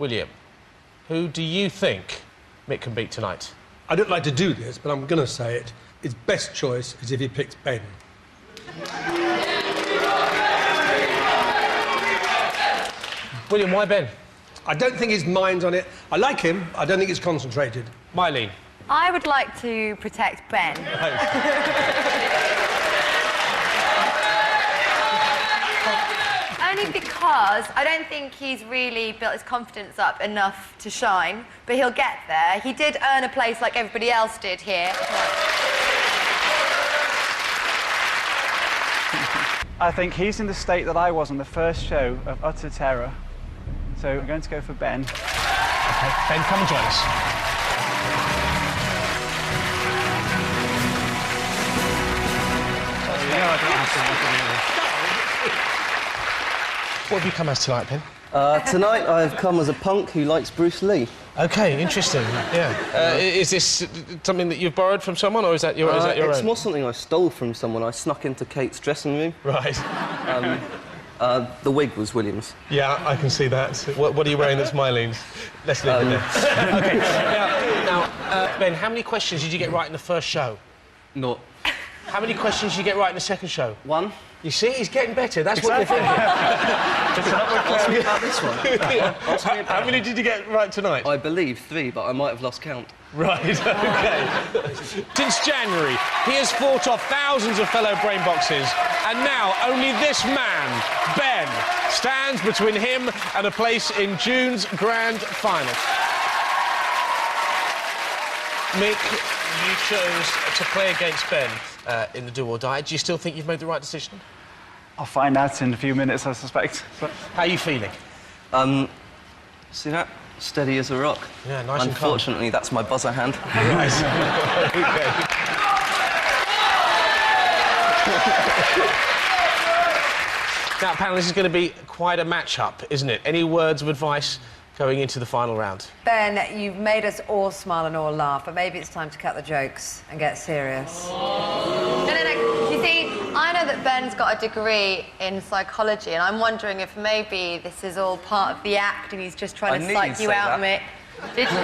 William, who do you think Mick can beat tonight? I don't like to do this, but I'm going to say it. His best choice is if he picks Ben. William, why Ben? I don't think his mind's on it. I like him. I don't think he's concentrated. Myleene? I would like to protect Ben. Only because I don't think he's really built his confidence up enough to shine, but he'll get there. He did earn a place like everybody else did here. I think he's in the state that I was on the first show of utter terror. So I'm going to go for Ben. OK, Ben, come and join us. What have you come as tonight, Ben? Tonight I've come as a punk who likes Bruce Lee. OK, interesting, yeah. Is this something that you've borrowed from someone, or is that your, It's own? more something I stole from someone. I snuck into Kate's dressing room. Right. The wig was William's. Yeah, I can see that. What are you wearing that's Myleene's? Let's leave it there. OK, now, Ben, how many questions did you get right in the first show? Not. How many questions did you get right in the second show? 1. You see, he's getting better. That's what you're thinking. Ask me about this one. Ask me about How many did you get right tonight? I believe 3, but I might have lost count. Right, OK. Since January, he has fought off thousands of fellow brain boxes, and now only this man, Ben, stands between him and a place in June's grand final. Mick, you chose to play against Ben in the Do or Die. Do you still think you've made the right decision? I'll find out in a few minutes, I suspect. But... How are you feeling? See that? Steady as a rock. Yeah, nice and calm. Unfortunately, that's my buzzer hand. Right. OK. Now, panel, this is going to be quite a match-up, isn't it? Any words of advice going into the final round? Ben, you've made us all smile and all laugh, but maybe it's time to cut the jokes and get serious. No. You see, I know that Ben's got a degree in psychology, and I'm wondering if maybe this is all part of the act and he's just trying to psych you out, Mick. Did you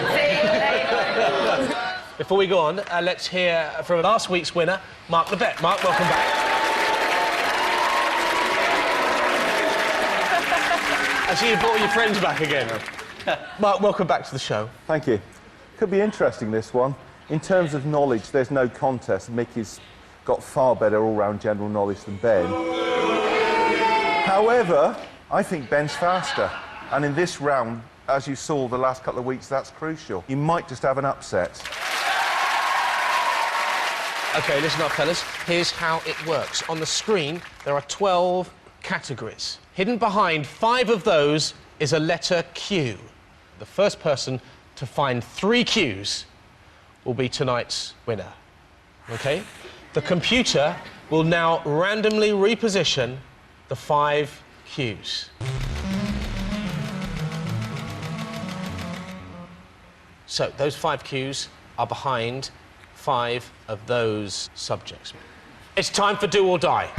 see? Before we go on, let's hear from last week's winner, Mark the Bet. Mark, welcome back. I see you brought all your friends back again. Mark, welcome back to the show. Thank you. Could be interesting, this one. In terms of knowledge, there's no contest. Mickey's got far better all-round general knowledge than Ben. However, I think Ben's faster. And in this round, as you saw the last couple of weeks, that's crucial. You might just have an upset. OK, listen up, fellas. Here's how it works. On the screen, there are 12 categories. Hidden behind 5 of those is a letter Q. The first person to find 3 Qs will be tonight's winner. OK? The computer will now randomly reposition the 5 Qs. So, those 5 Qs are behind 5 of those subjects. It's time for Do or Die.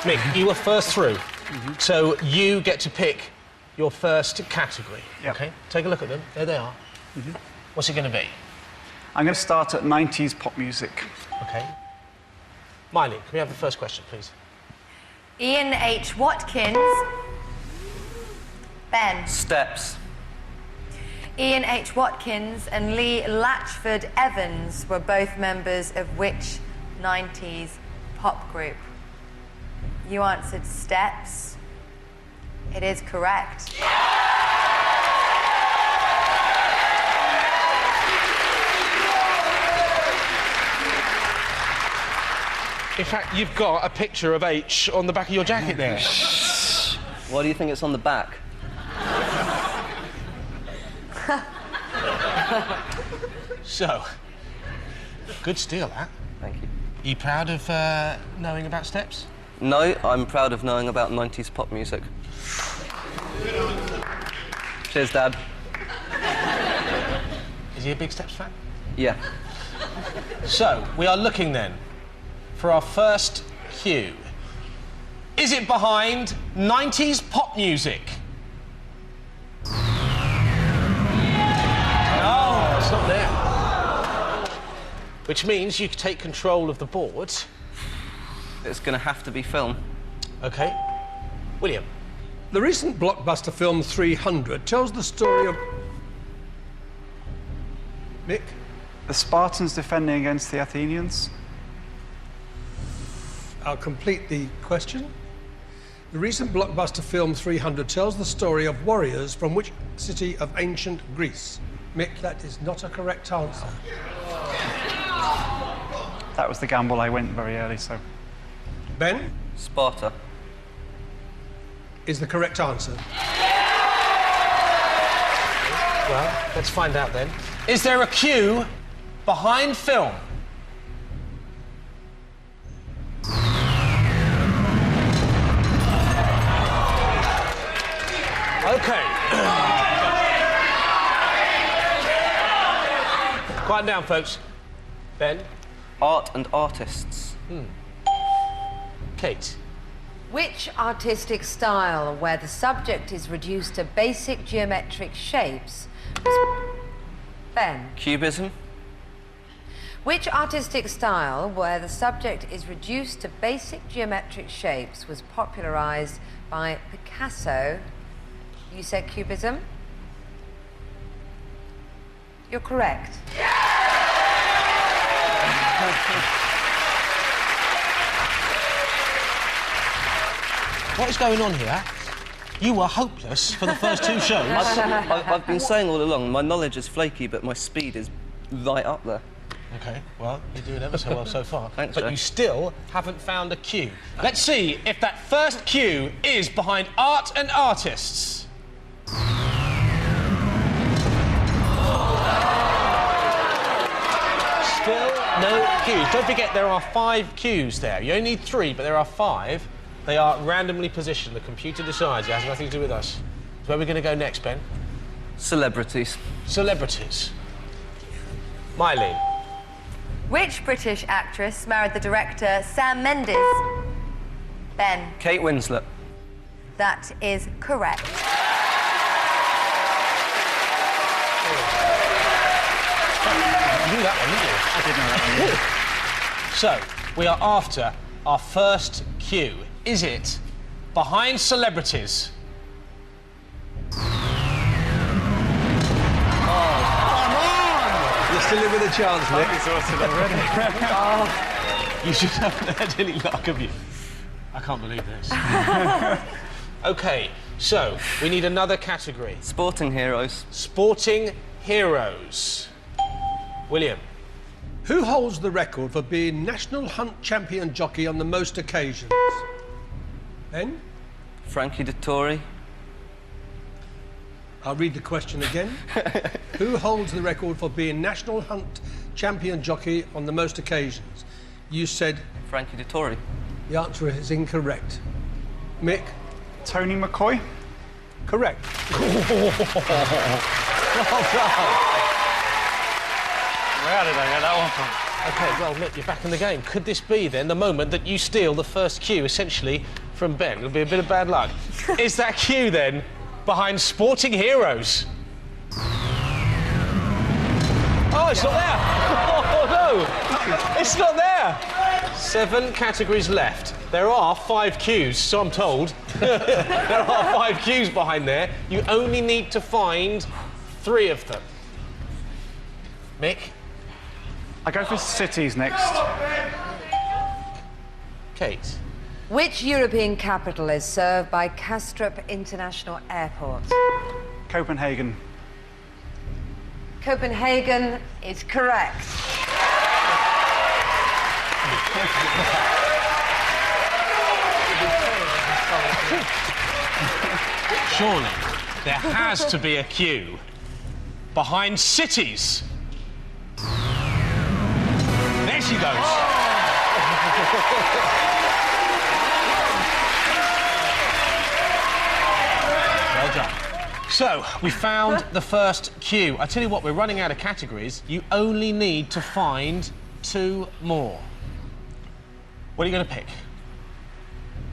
Mick, you were first through, so you get to pick your first category. Yep. OK? Take a look at them. There they are. What's it going to be? I'm going to start at 90s pop music. OK. Myleene, can we have the first question, please? Ian H. Watkins. Ben. Steps. Ian H. Watkins and Lee Latchford Evans were both members of which 90s pop group? You answered Steps. It is correct. In fact, you've got a picture of H on the back of your jacket there. Why do you think it's on the back? So, good steal, that. Thank you. You proud of knowing about Steps? No, I'm proud of knowing about 90s pop music. Cheers, Dad. Is he a big Steps fan? Yeah. So, we are looking then for our first cue. Is it behind 90s pop music? No, it's not there. Which means you can take control of the board. It's going to have to be film. OK. William. The recent blockbuster film 300 tells the story of... Mick? The Spartans defending against the Athenians. I'll complete the question. The recent blockbuster film 300 tells the story of warriors from which city of ancient Greece? Mick, that is not a correct answer. That was the gamble. I went very early, so... Ben? Sparta. Is the correct answer. Well, let's find out then. Is there a cue behind film? OK. Quiet down, folks. Ben? Art and artists. Kate? Which artistic style, where the subject is reduced to basic geometric shapes, was... Ben? Cubism. Which artistic style, where the subject is reduced to basic geometric shapes, was popularised by Picasso? You said Cubism? You're correct. What is going on here? You were hopeless for the first two shows. I've been saying all along, my knowledge is flaky, but my speed is right up there. OK, well, you're doing ever so well so far. Thanks, but Joe. you still haven't found a cue. Let's see if that first cue is behind art and artists. Still no cues. Don't forget, there are 5 cues there. You only need 3, but there are 5. They are randomly positioned. The computer decides. It has nothing to do with us. Where are we going to go next, Ben? Celebrities. Celebrities. Myleene. Which British actress married the director Sam Mendes? Ben. Kate Winslet. That is correct. You knew that one, didn't you? I did know that one. So, we are after our first cue. Is it behind celebrities? You're still in with a chance, Mick. Exhausted already. You should haven't had any luck, have you? I can't believe this. OK, so we need another category. Sporting heroes. Sporting heroes. William. Who holds the record for being national hunt champion jockey on the most occasions? Ben? Frankie Dettori. I'll read the question again. Who holds the record for being national hunt champion jockey on the most occasions? You said... Frankie Dettori. The answer is incorrect. Mick? Tony McCoy. Correct. Well done. Where did I get that one from? OK, well, Mick, you're back in the game. Could this be, then, the moment that you steal the first cue, essentially, from Ben? It'll be a bit of bad luck. Is that cue, then, behind sporting heroes? Oh, it's not there! Oh, no! It's not there! 7 categories left. There are 5 cues, so I'm told. There are 5 cues behind there. You only need to find 3 of them. Mick? I go for cities next. Kate? Which European capital is served by Kastrup International Airport? Copenhagen. Copenhagen is correct. Surely there has to be a cue behind cities. There she goes. Well done. So, we found the first cue. I tell you what, we're running out of categories. You only need to find 2 more. What are you going to pick?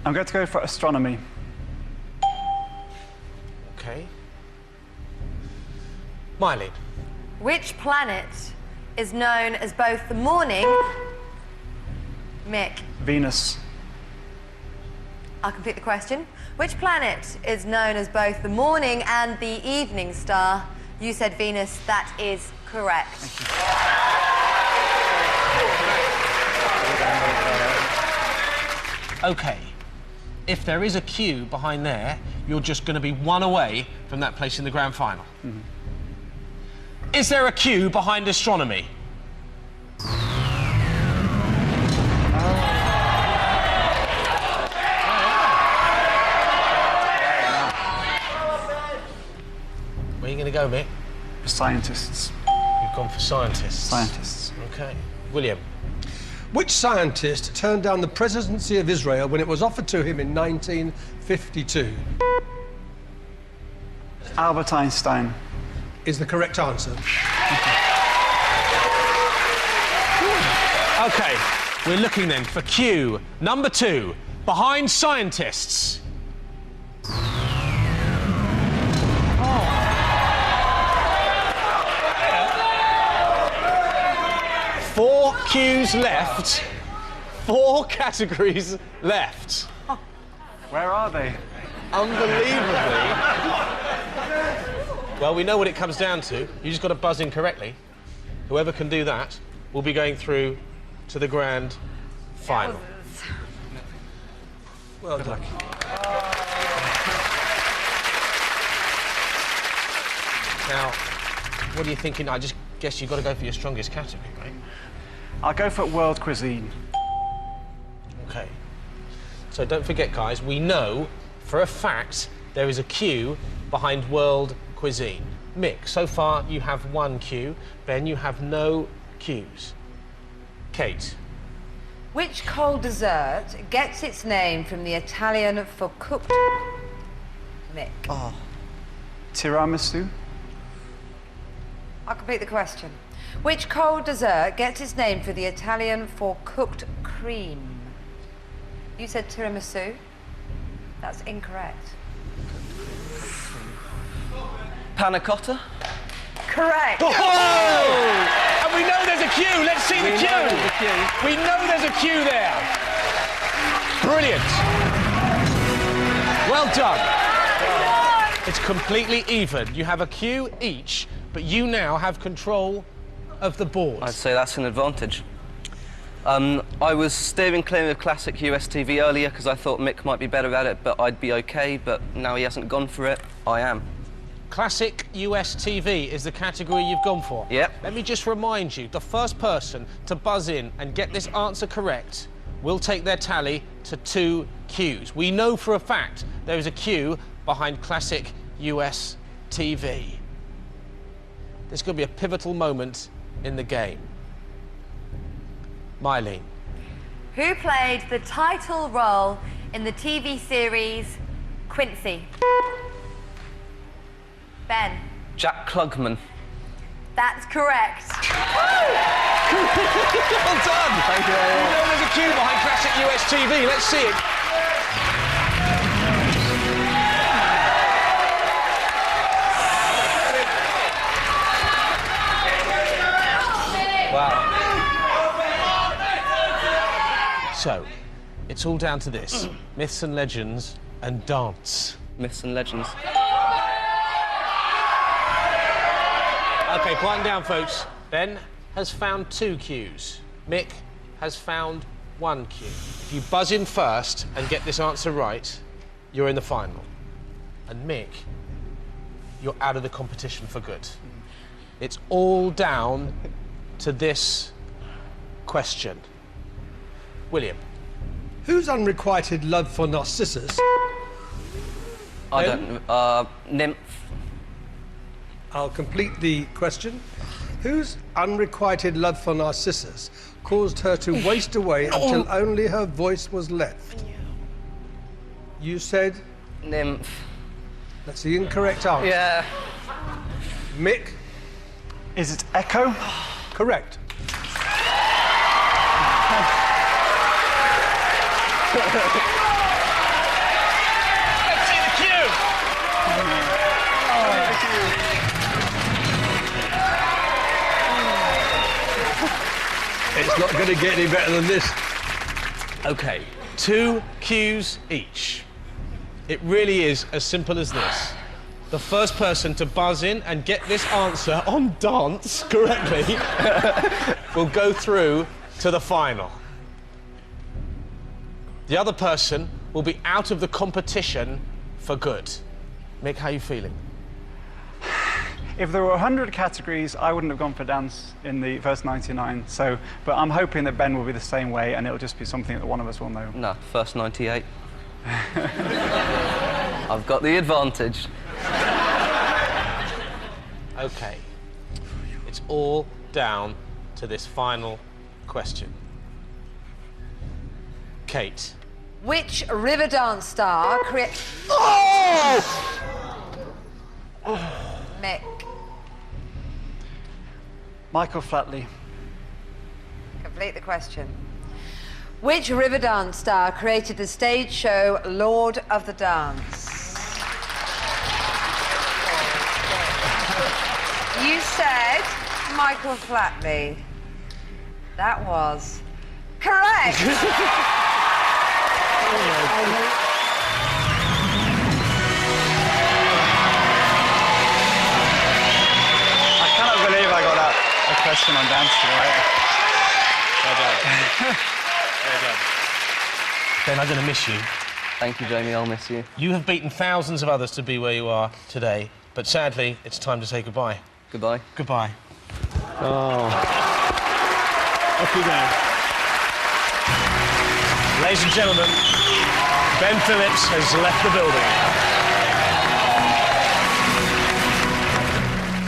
I'm going to go for astronomy. OK. Myleene. Which planet is known as both the morning... Mick. Venus. I'll complete the question. Which planet is known as both the morning and the evening star? You said Venus. That is correct. OK. If there is a queue behind there, you're just going to be one away from that place in the grand final. Is there a queue behind astronomy? Where are you going to go, Mick? For scientists. You've gone for scientists. Scientists. OK. William. Which scientist turned down the presidency of Israel when it was offered to him in 1952? Albert Einstein. Is the correct answer. OK. We're looking then for queue number 2, behind scientists. Four queues left, 4 categories left. Where are they? Unbelievably. Well, we know what it comes down to. You just got to buzz in correctly. Whoever can do that will be going through to the grand final. Well done. Now, what are you thinking? I just guess you've got to go for your strongest category, right? I'll go for world cuisine. OK. So don't forget, guys, we know for a fact there is a queue behind world cuisine. Mick, so far you have 1 queue. Ben, you have no queues. Kate. Which cold dessert gets its name from the Italian for cooked... Mick. Oh. Tiramisu. I'll complete the question. Which cold dessert gets its name for the Italian for cooked cream? You said tiramisu. That's incorrect. Panna cotta? Correct. Oh! And we know there's a queue. Let's see the We queue. know there's a queue. We know there's a queue there. Brilliant. Well done. It's completely even. You have a queue each, but you now have control of the board. I'd say that's an advantage. I was steering clear of classic US TV earlier because I thought Mick might be better at it, but I'd be OK, but now he hasn't gone for it, I am. Classic US TV is the category you've gone for. Yep. Let me just remind you, the first person to buzz in and get this answer correct will take their tally to 2 queues. We know for a fact there is a queue behind classic US TV. This could be a pivotal moment in the game. Myleene. Who played the title role in the TV series Quincy? Ben. Jack Klugman. That's correct. Well done! Thank you very We much. know there's a queue behind classic US TV. Let's see it. Wow. So, it's all down to this. Myths and legends and dance. Myths and legends. OK, quieten down, folks. Ben has found 2 queues. Mick has found 1 queue. If you buzz in first and get this answer right, you're in the final. And Mick, you're out of the competition for good. It's all down to this question. William. Whose unrequited love for Narcissus... I don't know. Nymph. I'll complete the question. Whose unrequited love for Narcissus caused her to waste away until only her voice was left? You said... Nymph. That's the incorrect answer. Yeah. Mick? Is it Echo? Correct. It's not going to get any better than this. OK, 2 cues each. It really is as simple as this. The first person to buzz in and get this answer on dance correctly will go through to the final. The other person will be out of the competition for good. Mick, how are you feeling? If there were 100 categories, I wouldn't have gone for dance in the first 99. So, but I'm hoping that Ben will be the same way, and it'll just be something that one of us will know. No, first 98. I've got the advantage. OK. It's all down to this final question. Kate. Which river dance star created... Mick. Michael Flatley. Complete the question. Which river dance star created the stage show Lord of the Dance? You said Michael Flatley. That was correct. I cannot believe I got a question on dance today. Well done. Well done. Ben, I'm going to miss you. Thank you, Jamie. I'll miss you. You have beaten thousands of others to be where you are today, but sadly, it's time to say goodbye. Goodbye. Goodbye. Off you go. Ladies and gentlemen, Ben Phillips has left the building.